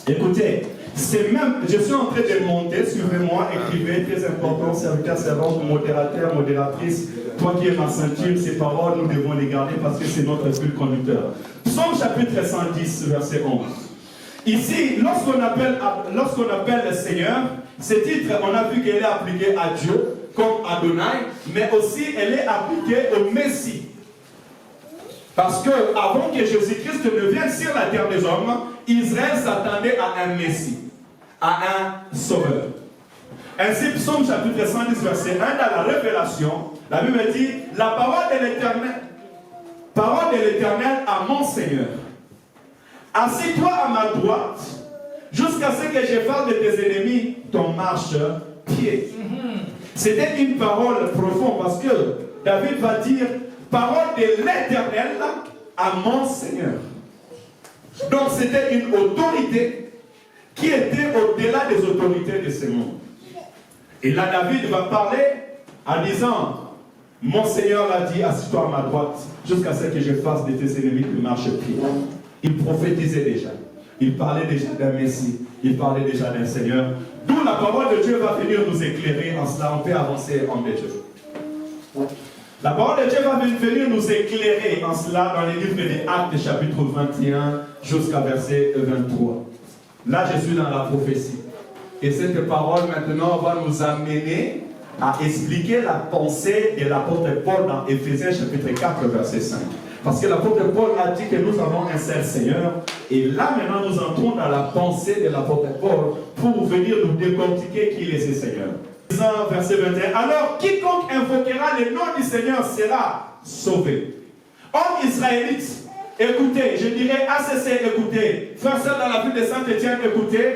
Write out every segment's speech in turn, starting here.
Écoutez, c'est même, je suis en train de monter, suivez-moi, écrivez, très important, serviteur, servante, modérateur, modératrice, toi qui es ma ceinture, ces paroles, nous devons les garder parce que c'est notre fil conducteur. Psaume chapitre 110, verset 11. Ici, lorsqu'on appelle le Seigneur, ce titre, on a vu qu'elle est appliquée à Dieu, comme Adonai, mais aussi elle est appliquée au Messie. Parce que avant que Jésus-Christ ne vienne sur la terre des hommes, Israël s'attendait à un Messie, à un Sauveur. Ainsi, Psaume chapitre 110, verset 1, dans la Révélation, la Bible dit, la parole de l'Éternel à mon Seigneur. Assis-toi à ma droite, jusqu'à ce que je fasse de tes ennemis ton marche-pied. C'était une parole profonde parce que David va dire, parole de l'Éternel à mon Seigneur. Donc c'était une autorité qui était au-delà des autorités de ce monde. Et là David va parler en disant, mon Seigneur l'a dit, assis-toi à ma droite, jusqu'à ce que je fasse de tes ennemis le marche-pied. Il prophétisait déjà. Il parlait déjà d'un Messie. Il parlait déjà d'un Seigneur. D'où la parole de Dieu va venir nous éclairer en cela. On peut avancer en Dieu. La parole de Dieu va venir nous éclairer en cela dans les livres des Actes, chapitre 21, jusqu'à verset 23. Là, je suis dans la prophétie. Et cette parole maintenant va nous amener à expliquer la pensée de l'apôtre Paul dans Éphésiens, chapitre 4, verset 5. Parce que l'apôtre Paul a dit que nous avons un seul Seigneur. Et là, maintenant, nous entrons dans la pensée de l'apôtre Paul pour venir nous décortiquer qui est ce Seigneur. Verset 21. Alors, quiconque invoquera le nom du Seigneur sera sauvé. Homme israélite, écoutez, je dirais ACC, écoutez. Frères et dans la ville de Saint-Étienne, écoutez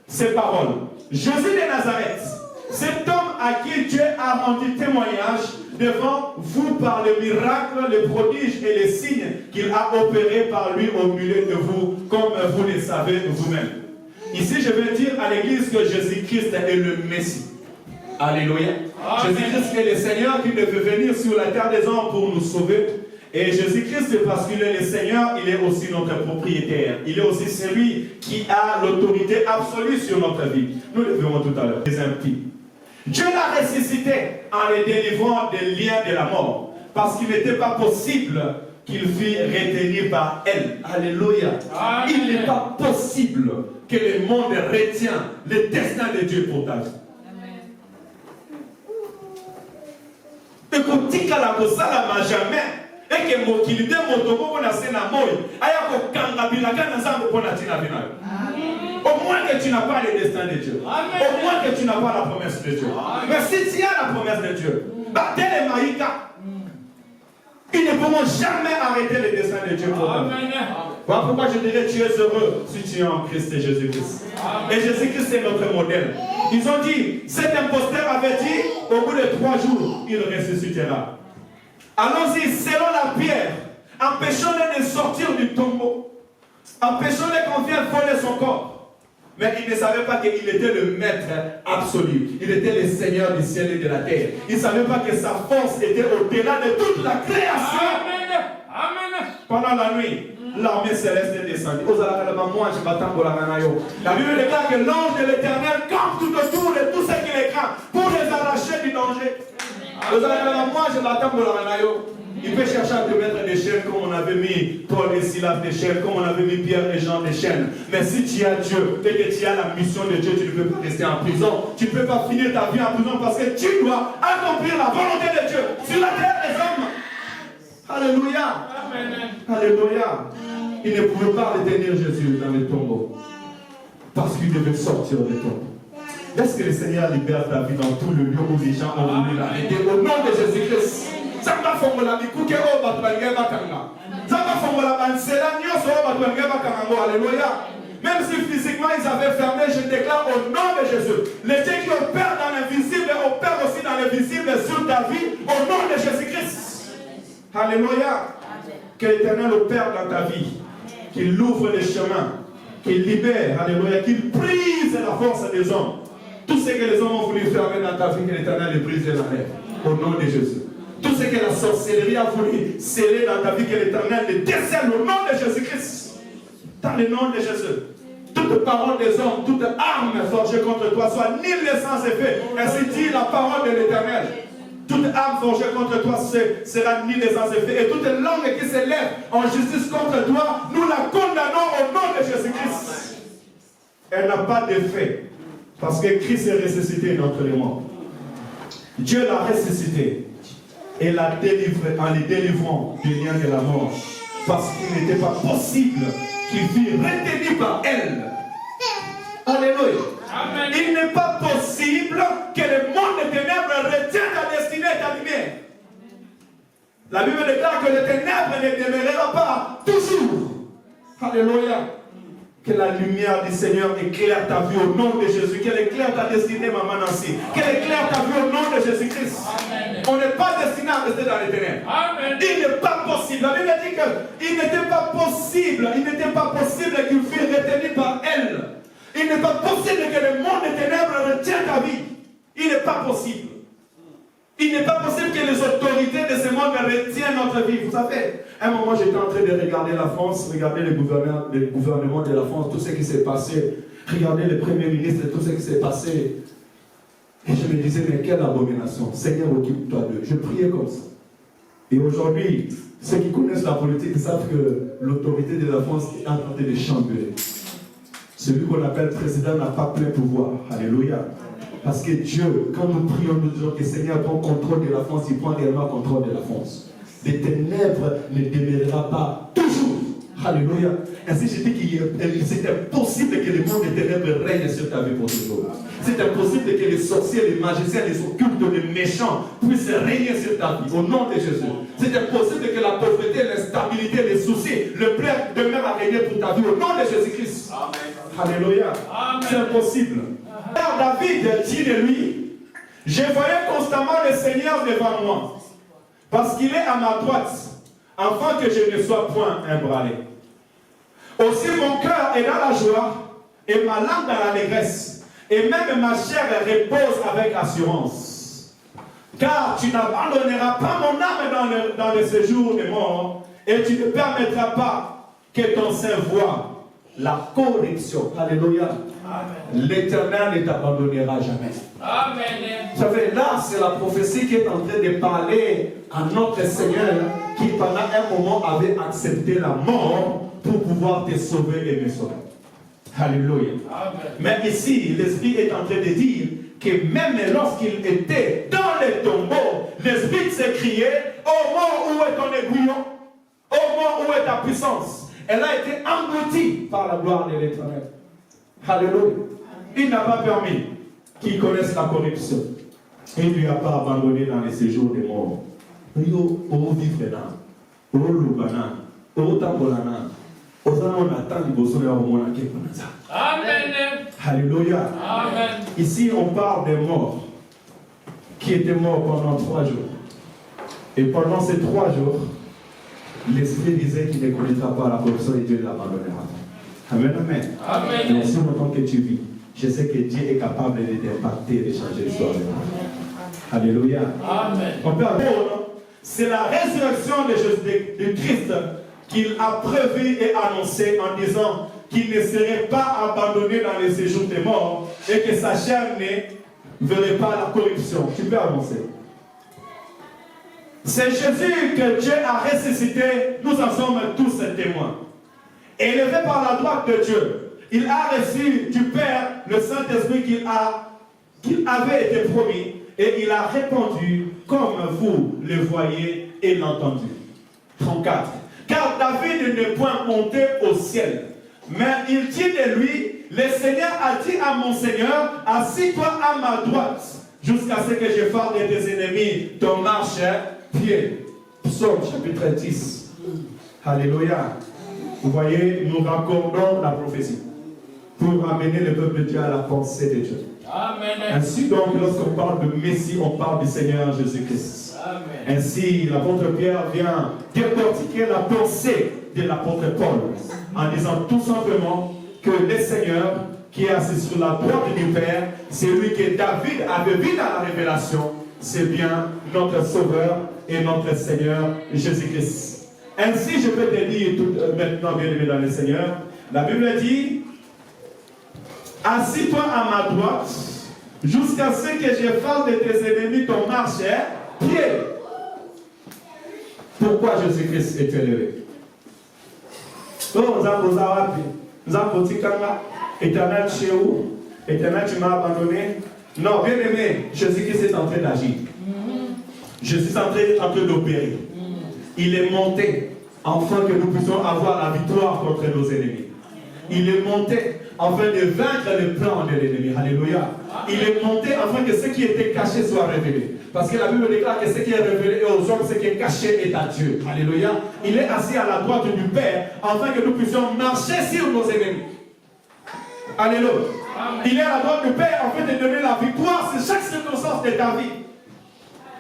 ces paroles. Jésus de Nazareth, cet homme à qui Dieu a rendu témoignage devant vous par les miracles, les prodiges et les signes qu'il a opérés par lui au milieu de vous, comme vous le savez vous-même. Ici, je vais dire à l'église que Jésus-Christ est le Messie. Alléluia. Jésus-Christ est le Seigneur qui devait venir sur la terre des hommes pour nous sauver. Et Jésus-Christ, parce qu'il est le Seigneur, il est aussi notre propriétaire. Il est aussi celui qui a l'autorité absolue sur notre vie. Nous le verrons tout à l'heure. Les impies. Dieu l'a ressuscité en le délivrant des liens de la mort. Parce qu'il n'était pas possible qu'il fût retenu par elle. Alléluia. Amen. Il n'est pas possible que le monde retienne le destin de Dieu pour ta vie. Écoutez, la kosala ma jamais. Et que mon kilide motomo on a sena moi. Aya ko kanga bilaka na zambe pona tina binayo. Au moins que tu n'as pas le destin de Dieu. Amen. Au moins que tu n'as pas la promesse de Dieu. Amen. Mais si tu as la promesse de Dieu, battez les maïkas. Ils ne pourront jamais arrêter le destin de Dieu pour toi. Voilà pourquoi je dirais tu es heureux si tu es en Christ et Jésus-Christ. Et Jésus-Christ est notre modèle. Ils ont dit, cet imposteur avait dit, au bout de 3 jours, il ressuscitera. Allons-y, selon la pierre, empêchons-les de sortir du tombeau. Empêchons-les qu'on vienne voler son corps. Mais il ne savait pas qu'il était le maître absolu. Il était le Seigneur du ciel et de la terre. Il ne savait pas que sa force était au-delà de toute la création. Amen. Amen. Pendant la nuit, l'armée céleste est descendue. La Bible déclare que l'ange de l'Éternel campe tout autour de tout ce qui les craint pour les arracher du danger. Il peut chercher à te mettre des chaînes comme on avait mis Paul et Silas des chaînes, comme on avait mis Pierre et Jean des chaînes. Mais si tu as Dieu et que tu as la mission de Dieu, tu ne peux pas rester en prison. Tu ne peux pas finir ta vie en prison parce que tu dois accomplir la volonté de Dieu sur la terre des hommes. Alléluia. Amen. Alléluia. Il ne pouvait pas retenir Jésus dans le tombeau parce qu'il devait sortir du tombeau. Est-ce que le Seigneur libère ta vie dans tout le lieu où les gens ont voulu l'arrêter au nom de Jésus-Christ? Même si physiquement ils avaient fermé, je déclare au nom de Jésus. Les dieux qui opèrent dans l'invisible opèrent aussi dans l'invisible sur ta vie au nom de Jésus-Christ. Alléluia. Que l'Éternel opère dans ta vie. Qu'il ouvre les chemins. Qu'il libère. Alléluia. Qu'il brise la force des hommes. Tout ce que les hommes ont voulu fermer dans ta vie, que l'Éternel les brise et l'enlève. Au nom de Jésus. Tout ce que la sorcellerie a voulu sceller dans ta vie, que l'Éternel les décèle au nom de Jésus-Christ. Dans le nom de Jésus. toute parole des hommes, toute arme forgée contre toi soit nulle et sans effet. Ainsi dit la parole de l'Éternel. Toute arme forgée contre toi sera nulle et sans effet. Et toute langue qui s'élève en justice contre toi, nous la condamnons au nom de Jésus-Christ. Elle n'a pas d'effet. Parce que Christ est ressuscité d'entre les morts. Dieu l'a ressuscité et l'a délivré en les délivrant du lien de la mort. Parce qu'il n'était pas possible qu'il fût retenu par elle. Alléluia. Amen. Il n'est pas possible que le monde des ténèbres retienne ta destinée et ta lumière. La Bible déclare que les ténèbres ne demeurera pas toujours. Alléluia. Que la lumière du Seigneur éclaire ta vie au nom de Jésus. Qu'elle éclaire ta destinée, maman Nancy. Qu'elle éclaire ta vie au nom de Jésus-Christ. On n'est pas destiné à rester dans les ténèbres. Amen. Il n'est pas possible. La Bible dit qu'il n'était pas possible. Il n'était pas possible qu'il fût retenu par elle. Il n'est pas possible que le monde des ténèbres retienne ta vie. Il n'est pas possible. Il n'est pas possible que les autorités de ce monde retiennent notre vie. Vous savez, à un moment, j'étais en train de regarder la France, regarder le gouvernement de la France, tout ce qui s'est passé, regarder le Premier ministre, tout ce qui s'est passé. Et je me disais, mais quelle abomination. Seigneur, occupe-toi d'eux. Je priais comme ça. Et aujourd'hui, ceux qui connaissent la politique savent que l'autorité de la France est en train de chambrer. Celui qu'on appelle président n'a pas plein pouvoir. Alléluia. Parce que Dieu, quand nous prions, nous disons que le Seigneur prend contrôle de la France, il prend réellement contrôle de la France. Les ténèbres ne demeurera pas toujours. Alléluia. Ainsi, je dis qu'il c'est impossible que le monde des ténèbres règne sur ta vie pour toujours. C'est impossible que les sorciers, les magiciens, les occultes, les méchants puissent régner sur ta vie. Au nom de Jésus. C'est impossible que la pauvreté, l'instabilité, les soucis, le pleur demeurent à régner pour ta vie. Au nom de Jésus-Christ. Alléluia. C'est impossible. David dit de lui, je voyais constamment le Seigneur devant moi, parce qu'il est à ma droite, afin que je ne sois point ébranlé. Aussi mon cœur est dans la joie, et ma langue dans l'allégresse, et même ma chair repose avec assurance. Car tu n'abandonneras pas mon âme dans le séjour des morts, et tu ne permettras pas que ton sein voie la corruption. Alléluia. L'Éternel ne t'abandonnera jamais. Amen. Vous savez, là, c'est la prophétie qui est en train de parler à notre Seigneur qui, pendant un moment, avait accepté la mort pour pouvoir te sauver et me sauver. Alléluia. Amen. Mais ici, l'Esprit est en train de dire que même lorsqu'il était dans les tombeaux, l'Esprit s'écriait: ô mort, où est ton aiguillon? Ô mort, où est ta puissance? Elle a été engloutie par la gloire de l'Éternel. Alléluia. Il n'a pas permis qu'il connaisse la corruption. Il ne lui a pas abandonné dans les séjours des morts. Amen. Alléluia. Amen. Ici, on parle des morts qui étaient morts pendant 3 jours. Et pendant ces 3 jours, l'Esprit disait qu'il ne connaîtra pas la corruption et Dieu l'abandonnera. Amen, amen. Amen. Mais si longtemps que tu vis, je sais que Dieu est capable de t'impacter et de changer l'histoire. Alléluia. Amen. On peut avoir, c'est la résurrection de Christ qu'il a prévu et annoncé en disant qu'il ne serait pas abandonné dans les séjours des morts et que sa chair ne verrait pas la corruption. Tu peux avancer. C'est Jésus que Dieu a ressuscité. Nous en sommes tous témoins. Élevé par la droite de Dieu, il a reçu du Père le Saint-Esprit qu'il avait été promis et il a répandu comme vous le voyez et l'entendez. 34. Car David n'est point monté au ciel, mais il dit de lui: le Seigneur a dit à mon Seigneur, assis-toi à ma droite, jusqu'à ce que je fasse de tes ennemis ton marche-pied. Psaume chapitre 10. Alléluia. Vous voyez, nous raccordons la prophétie pour amener le peuple de Dieu à la pensée de Dieu. Amen. Ainsi donc, lorsqu'on parle de Messie, on parle du Seigneur Jésus-Christ. Amen. Ainsi, l'apôtre Pierre vient décortiquer la pensée de l'apôtre Paul en disant tout simplement que le Seigneur qui est assis sur la droite du Père, c'est lui que David avait vu dans la révélation, c'est bien notre Sauveur et notre Seigneur Jésus-Christ. Ainsi, je peux te dire tout, maintenant, bien aimé dans le Seigneur, la Bible dit Assis-toi à ma droite, jusqu'à ce que je fasse de tes ennemis ton marche-pied. Pourquoi Jésus-Christ est élevé? Nous avons dit éternel chez où? Éternel, tu m'as abandonné. Non, bien aimé, Jésus-Christ est en train d'agir. Jésus est en train d'opérer. Il est monté afin que nous puissions avoir la victoire contre nos ennemis. Il est monté afin de vaincre le plan de l'ennemi. Alléluia. Il est monté afin que ce qui était caché soit révélé. Parce que la Bible déclare que ce qui est révélé aux hommes, ce qui est caché est à Dieu. Alléluia. Il est assis à la droite du Père afin que nous puissions marcher sur nos ennemis. Alléluia. Il est à la droite du Père afin de donner la victoire sur chaque circonstance de ta vie.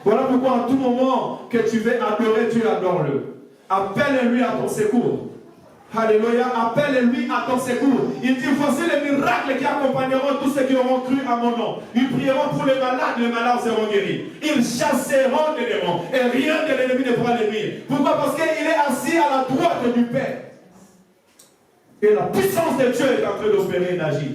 Voilà pourquoi en tout moment que tu veux adorer Dieu, adore-le. Appelle-lui à ton secours. Alléluia, appelle-lui à ton secours. Il dit, voici les miracles qui accompagneront tous ceux qui auront cru à mon nom. Ils prieront pour les malades seront guéris. Ils chasseront les démons et rien de l'ennemi ne pourra les nuire. Pourquoi? Parce qu'il est assis à la droite du Père. Et la puissance de Dieu est en train d'opérer et d'agir.